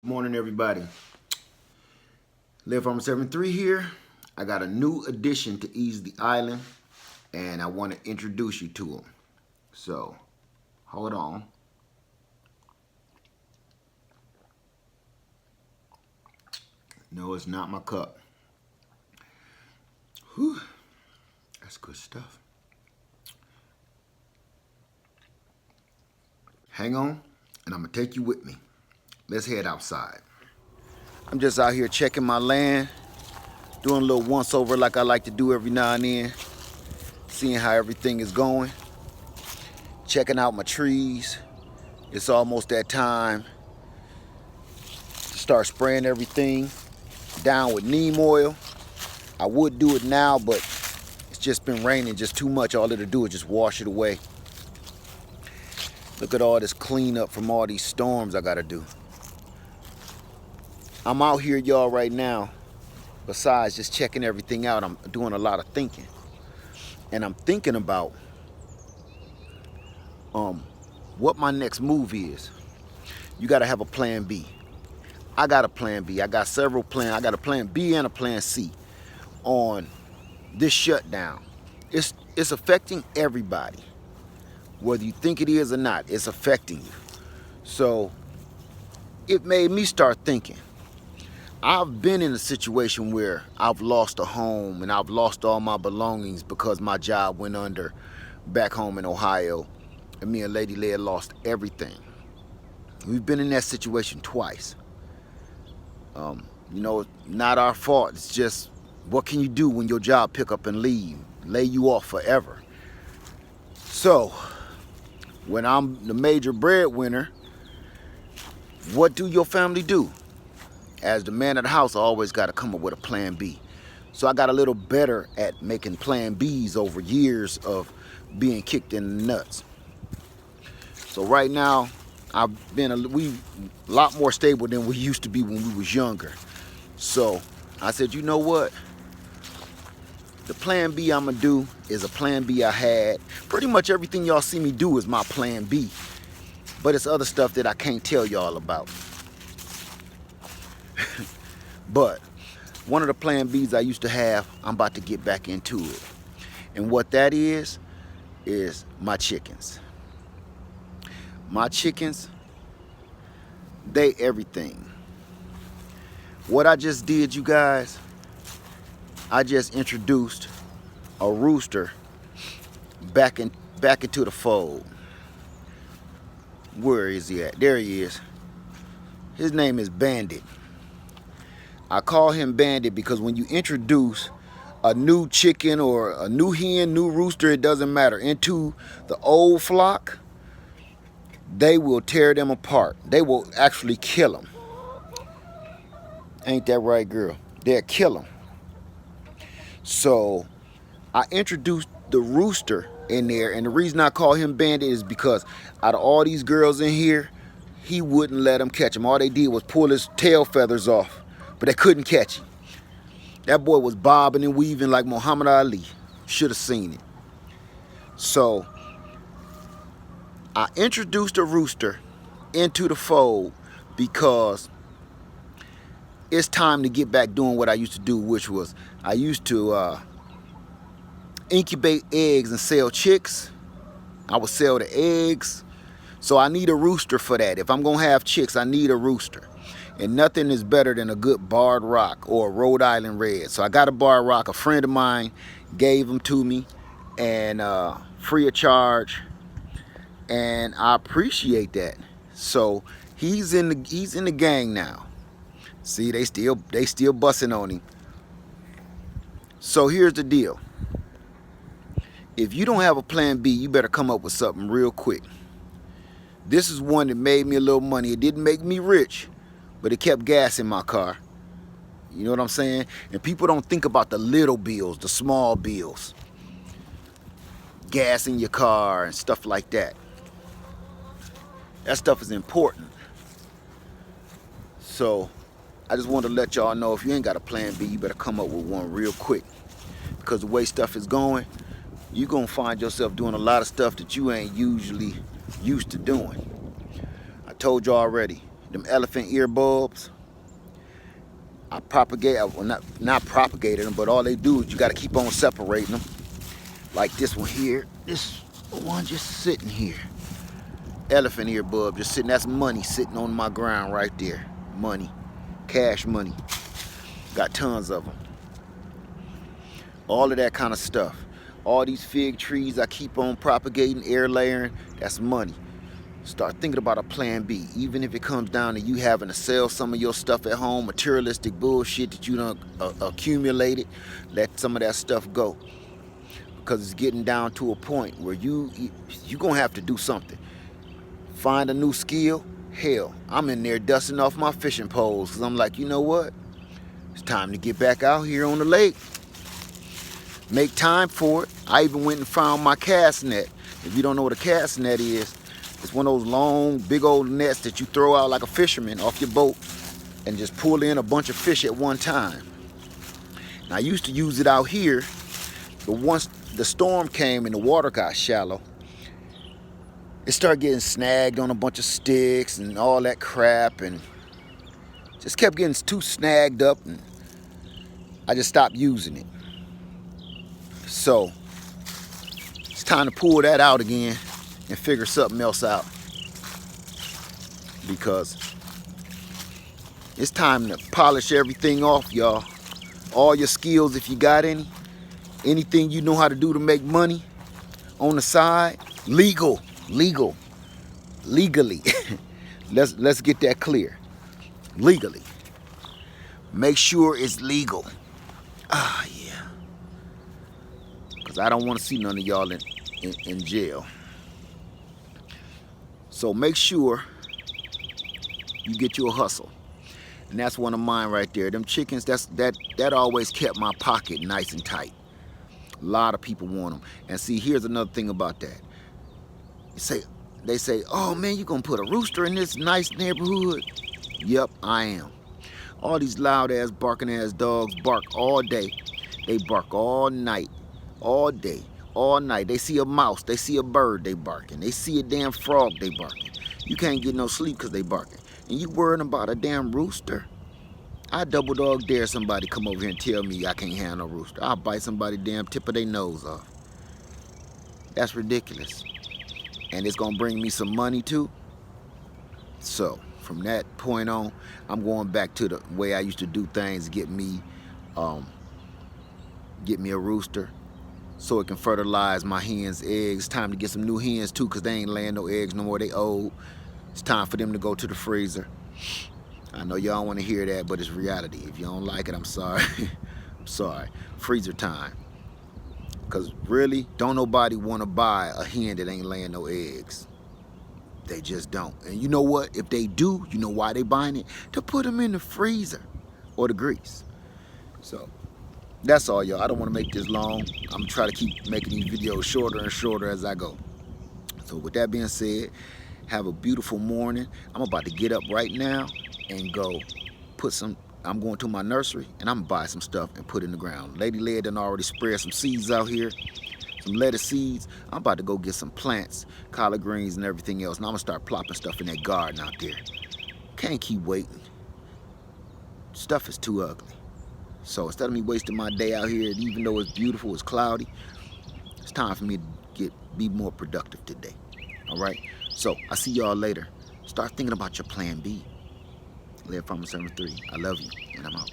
Morning, everybody. Live Farmer 73 here. I got a new addition to Ease the Island, and I want to introduce you to them. So, hold on. No, it's not my cup. Whew, that's good stuff. Hang on, and I'm going to take you with me. Let's head outside. I'm just out here checking my land, doing a little once over like I like to do every now and then, seeing how everything is going, checking out my trees. It's almost that time to start spraying everything down with neem oil. I would do it now, but it's just been raining just too much. All it'll do is just wash it away. Look at all this cleanup from all these storms I gotta do. I'm out here, y'all, right now. Besides just checking everything out, I'm doing a lot of thinking. And I'm thinking about what my next move is. You gotta have a plan B. I got a plan B. I got several plans. I got a plan B and a plan C on this shutdown. It's affecting everybody. Whether you think it is or not, it's affecting you. So it made me start thinking. I've been in a situation where I've lost a home and I've lost all my belongings because my job went under back home in Ohio, and me and Lady Lead lost everything. We've been in that situation twice. Not our fault. It's just, what can you do when your job pick up and leave, lay you off forever? So, when I'm the major breadwinner, what do your family do? As the man of the house, I always got to come up with a plan B. So I got a little better at making plan Bs over years of being kicked in the nuts. So right now, I've been a lot more stable than we used to be when we was younger. So I said, you know what? The plan B I'm gonna do is a plan B I had. Pretty much everything y'all see me do is my plan B. But it's other stuff that I can't tell y'all about. But one of the plan Bs I used to have, I'm about to get back into it. And what that is my chickens. My chickens, they everything. What I just did, you guys, I just introduced a rooster back into the fold. Where is he at? There he is. His name is Bandit. I call him Bandit because when you introduce a new chicken or a new hen, new rooster, it doesn't matter, into the old flock, they will tear them apart. They will actually kill them. Ain't that right, girl? They'll kill them. So I introduced the rooster in there, and the reason I call him Bandit is because out of all these girls in here, he wouldn't let them catch him. All they did was pull his tail feathers off, but they couldn't catch him. That boy was bobbing and weaving like Muhammad Ali. Should have seen it. So I introduced a rooster into the fold because it's time to get back doing what I used to do, which was I used to incubate eggs and sell chicks. I would sell the eggs. So I need a rooster for that. If I'm gonna have chicks, I need a rooster. And nothing is better than a good barred rock or a Rhode Island red. So I got a barred rock. A friend of mine gave them to me, and free of charge. And I appreciate that. So he's in the gang now. See, they still busting on him. So here's the deal. If you don't have a plan B, you better come up with something real quick. This is one that made me a little money. It didn't make me rich, but it kept gas in my car. You know what I'm saying? And people don't think about the little bills, the small bills. Gas in your car and stuff like that. That stuff is important. So I just wanted to let y'all know, if you ain't got a plan B, you better come up with one real quick. Because the way stuff is going, you're going to find yourself doing a lot of stuff that you ain't usually used to doing. I told you already, them elephant ear bulbs. I propagate, well, not propagated them, but all they do is you got to keep on separating them. Like this one here, this one just sitting here. Elephant ear bulb just sitting, that's money sitting on my ground right there. Money, cash money. Got tons of them. All of that kind of stuff. All these fig trees I keep on propagating, air layering, that's money. Start thinking about a plan B, even if it comes down to you having to sell some of your stuff at home, materialistic bullshit that you done accumulated. Let some of that stuff go, because it's getting down to a point where you're gonna have to do something. Find a new skill. Hell, I'm in there dusting off my fishing poles because I'm like, you know what? It's time to get back out here on the lake. Make time for it. I even went and found my cast net. If you don't know what a cast net is, it's one of those long, big old nets that you throw out like a fisherman off your boat and just pull in a bunch of fish at one time. Now, I used to use it out here, but once the storm came and the water got shallow, it started getting snagged on a bunch of sticks and all that crap, and just kept getting too snagged up, and I just stopped using it. So it's time to pull that out again and figure something else out, because it's time to polish everything off, y'all. All your skills, if you got any, anything you know how to do to make money on the side, legally. Let's get that clear. Legally. Make sure it's legal. Ah, yeah. Because I don't want to see none of y'all in jail. So make sure you get you a hustle. And that's one of mine right there. Them chickens, that always kept my pocket nice and tight. A lot of people want them. And see, here's another thing about that. They say, oh man, you gonna put a rooster in this nice neighborhood? Yep, I am. All these loud ass barking ass dogs bark all day. They bark all night, all day, all night. They see a mouse, they see a bird, they barking. They see a damn frog, they barking. You can't get no sleep because they barking. And you worrying about a damn rooster? I double dog dare somebody come over here and tell me I can't handle a rooster. I'll bite somebody damn tip of their nose off. That's ridiculous. And it's gonna bring me some money too. So from that point on, I'm going back to the way I used to do things. Get me a rooster so it can fertilize my hens' eggs. Time to get some new hens too, because they ain't laying no eggs no more. They old. It's time for them to go to the freezer. I know y'all don't want to hear that, but it's reality. If you don't like it, I'm sorry. I'm sorry. Freezer time. Because really, don't nobody want to buy a hen that ain't laying no eggs. They just don't. And you know what? If they do, you know why they buying it? To put them in the freezer or the grease. So that's all, y'all. I don't want to make this long. I'm going to try to keep making these videos shorter and shorter as I go. So with that being said, have a beautiful morning. I'm about to get up right now and go put some, I'm going to my nursery and I'm going to buy some stuff and put it in the ground. Lady Led done already spread some seeds out here, some lettuce seeds. I'm about to go get some plants, collard greens and everything else. And I'm going to start plopping stuff in that garden out there. Can't keep waiting. Stuff is too ugly. So instead of me wasting my day out here, even though it's beautiful, it's cloudy, it's time for me to be more productive today. All right? So I see y'all later. Start thinking about your plan B. Live from 73. I love you, and I'm out.